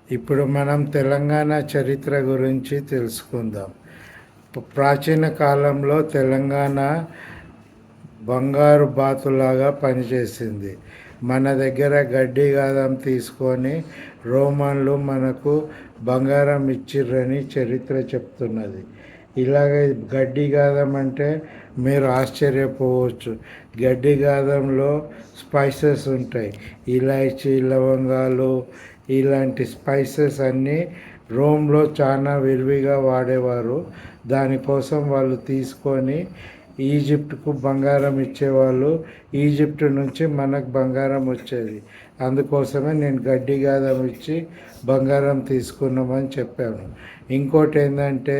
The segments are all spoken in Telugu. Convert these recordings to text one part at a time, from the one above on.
ఇప్పుడు మనం తెలంగాణ చరిత్ర గురించి తెలుసుకుందాం. ప్రాచీన కాలంలో తెలంగాణ బంగారు బాతులాగా పనిచేసింది. మన దగ్గర గడ్డి గాదం తీసుకొని రోమన్లు మనకు బంగారం ఇచ్చిర్రని చరిత్ర చెప్తున్నది. ఇలాగే గడ్డి గాదం అంటే మీరు ఆశ్చర్యపోవచ్చు. గడ్డి గాదంలో స్పైసెస్ ఉంటాయి. ఇలాచీ, లవంగాలు, ఇలాంటి స్పైసెస్ అన్నీ రోమ్లో చాలా విరివిగా వాడేవారు. దానికోసం వాళ్ళు తీసుకొని ఈజిప్ట్కు బంగారం ఇచ్చేవాళ్ళు. ఈజిప్ట్ నుంచి మనకు బంగారం వచ్చేది. అందుకోసమే నేను గడ్డి గాదం ఇచ్చి బంగారం తీసుకున్నామని చెప్పాను. ఇంకోటి ఏంటంటే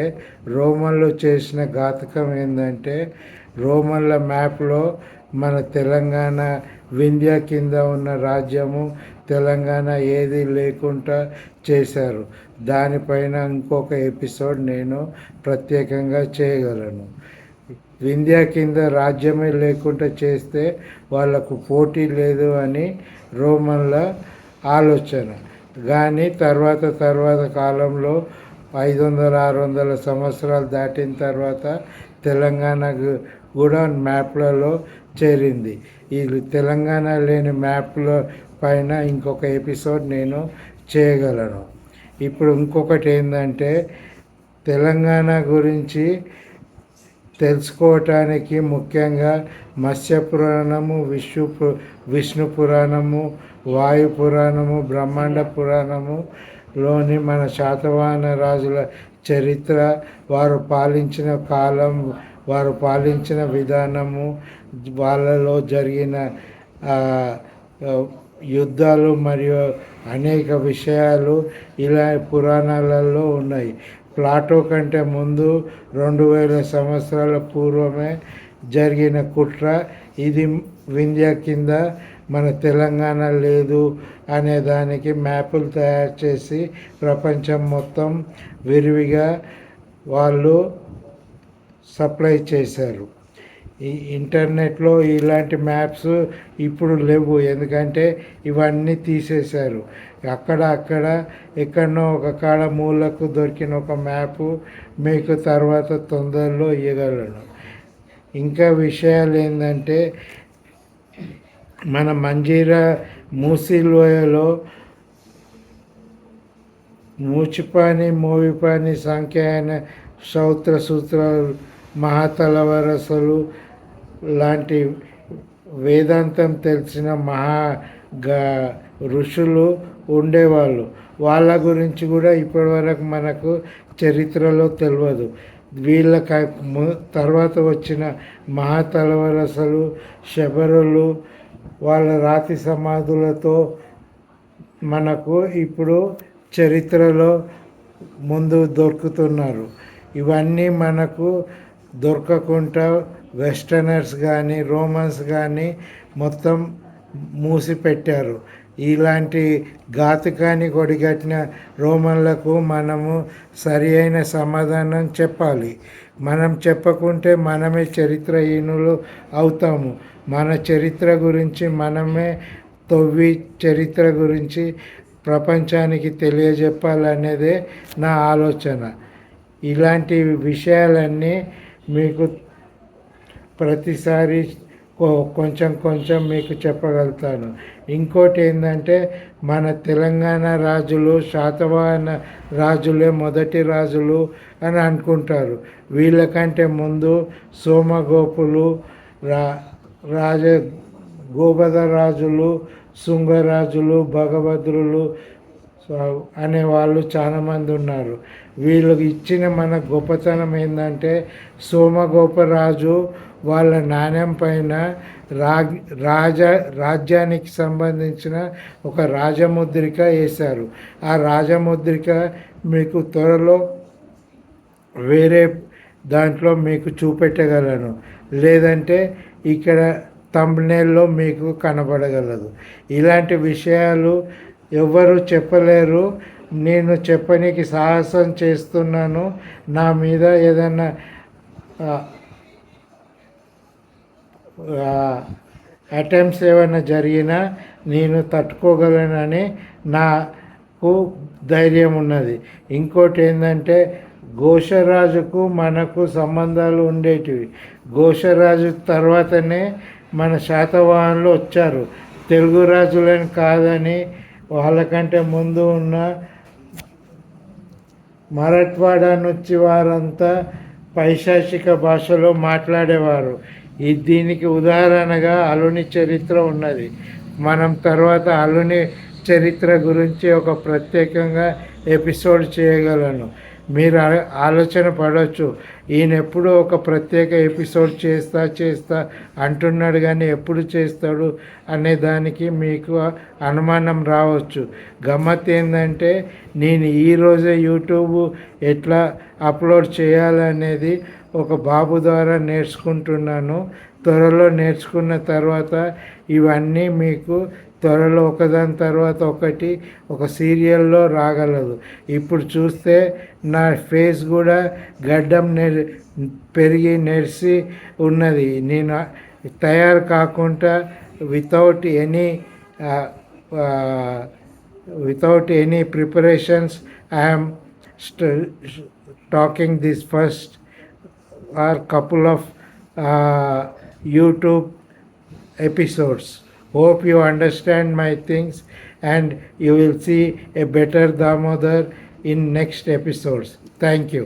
రోమన్లు చేసిన ఘాతకం ఏంటంటే రోమన్ల మ్యాప్లో మన తెలంగాణ వింధ్య కింద ఉన్న రాజ్యము తెలంగాణ ఏది లేకుండా చేశారు. దానిపైన ఇంకొక ఎపిసోడ్ నేను ప్రత్యేకంగా చేయగలను. వింధ్య కింద రాజ్యమే లేకుండా చేస్తే వాళ్ళకు పోటీ లేదు అని రోమన్ల ఆలోచన. కానీ తర్వాత కాలంలో 500-600 సంవత్సరాలు దాటిన తర్వాత తెలంగాణ కూడా మ్యాప్లలో చేరింది. ఈ తెలంగాణ లేని మ్యాప్ల పైన ఇంకొక ఎపిసోడ్ నేను చేయగలను. ఇప్పుడు ఇంకొకటి ఏంటంటే తెలంగాణ గురించి తెలుసుకోవటానికి ముఖ్యంగా మత్స్య పురాణము, విష్ణు పురాణము, వాయు పురాణము, బ్రహ్మాండ పురాణములోని మన శాతవాహన రాజుల చరిత్ర, వారు పాలించిన కాలం, వారు పాలించిన విధానము, వాళ్ళలో జరిగిన యుద్ధాలు మరియు అనేక విషయాలు ఇలా పురాణాలలో ఉన్నాయి. ప్లాటో కంటే ముందు 2000 సంవత్సరాల పూర్వమే జరిగిన కుట్ర ఇది. వింధ్య కింద మన తెలంగాణ లేదు అనే దానికి మ్యాపులు తయారు చేసి ప్రపంచం మొత్తం విరివిగా వాళ్ళు సప్లై చేశారు. ఈ ఇంటర్నెట్లో ఇలాంటి మ్యాప్స్ ఇప్పుడు లేవు, ఎందుకంటే ఇవన్నీ తీసేశారు. అక్కడ ఎక్కడనో ఒక కాడ మూలకు దొరికిన ఒక మ్యాపు మీకు తర్వాత తొందరలో ఇవ్వగలను. ఇంకా విషయాలు ఏంటంటే మన మంజీరా మూసీ లోయలో మూచిపాని, మోవిపాని, సంఖ్యాయన, సౌత్ర సూత్రాలు, మహాతలవరసలు లాంటి వేదాంతం తెలిసిన ఋషులు ఉండేవాళ్ళు. వాళ్ళ గురించి కూడా ఇప్పటివరకు మనకు చరిత్రలో తెలియదు. వీళ్ళ తర్వాత వచ్చిన మహాతలవరసలు, శబరులు వాళ్ళ రాతి సమాధులతో మనకు ఇప్పుడు చరిత్రలో ముందు దొరుకుతున్నారు. ఇవన్నీ మనకు దొరకకుండా వెస్టర్నర్స్ కానీ రోమన్స్ కానీ మొత్తం మూసిపెట్టారు. ఇలాంటి ఘాతుకాన్ని కొడిగట్టిన రోమన్లకు మనము సరి అయిన సమాధానం చెప్పాలి. మనం చెప్పకుంటే మనమే చరిత్రహీనులు అవుతాము. మన చరిత్ర గురించి మనమే తవ్వి చరిత్ర గురించి ప్రపంచానికి తెలియజెప్పాలనేదే నా ఆలోచన. ఇలాంటి విషయాలన్నీ మీకు ప్రతిసారి కొంచెం మీకు చెప్పగలుగుతాను. ఇంకోటి ఏంటంటే మన తెలంగాణ రాజులు శాతవాహన రాజులే మొదటి రాజులు అని అనుకుంటారు. వీళ్ళకంటే ముందు సోమగోపులు, గోబద రాజులు, శృంగరాజులు, భగభద్రులు అనేవాళ్ళు చాలామంది ఉన్నారు. వీళ్ళకి ఇచ్చిన మన గొప్పతనం ఏంటంటే సోమగోపరాజు వాళ్ళ నాణ్యం పైన రాజ్యానికి సంబంధించిన ఒక రాజముద్రిక వేశారు. ఆ రాజముద్రిక మీకు త్వరలో వేరే దాంట్లో మీకు చూపెట్టగలను, లేదంటే ఇక్కడ థంబ్నెయిల్లో మీకు కనబడగలదు. ఇలాంటి విషయాలు ఎవ్వరు చెప్పలేరు. నేను చెప్పనీకి సాహసం చేస్తున్నాను. నా మీద ఏదైనా అటెంప్ట్స్ ఏమైనా జరిగినా నేను తట్టుకోగలనని నా ధైర్యం ఉన్నది. ఇంకోటి ఏంటంటే ఘోషరాజుకు మనకు సంబంధాలు ఉండేటివి. ఘోషరాజు తర్వాతనే మన శాతవాహనులు వచ్చారు. తెలుగు రాజులని కాదని వాళ్ళకంటే ముందు ఉన్న మరాఠ్వాడా నుంచి వారంతా పైశాచిక భాషలో మాట్లాడేవారు. దీనికి ఉదాహరణగా అలుని చరిత్ర ఉన్నది. మనం తర్వాత అలుని చరిత్ర గురించి ఒక ప్రత్యేకంగా ఎపిసోడ్ చేయగలను. మీరు ఆలోచన పడవచ్చు, ఈయన ఎప్పుడు ఒక ప్రత్యేక ఎపిసోడ్ చేస్తా అంటున్నాడు కానీ ఎప్పుడు చేస్తాడు అనే దానికి మీకు అనుమానం రావచ్చు. గమ్మత్ ఏంటంటే నేను ఈరోజే యూట్యూబ్ ఎట్లా అప్లోడ్ చేయాలనేది ఒక బాబు ద్వారా నేర్చుకుంటున్నాను. త్వరలో నేర్చుకున్న తర్వాత ఇవన్నీ మీకు త్వరలో ఒకదాని తర్వాత ఒకటి ఒక సీరియల్లో రాగలదు. ఇప్పుడు చూస్తే నా ఫేస్ కూడా గడ్డం పెరిగి నెరిసి ఉన్నది. నేను తయారు కాకుండా without any preparations I'm talking this first or couple of YouTube episodes. Hope you understand my things and you will see a better Damodar in next episodes. Thank you.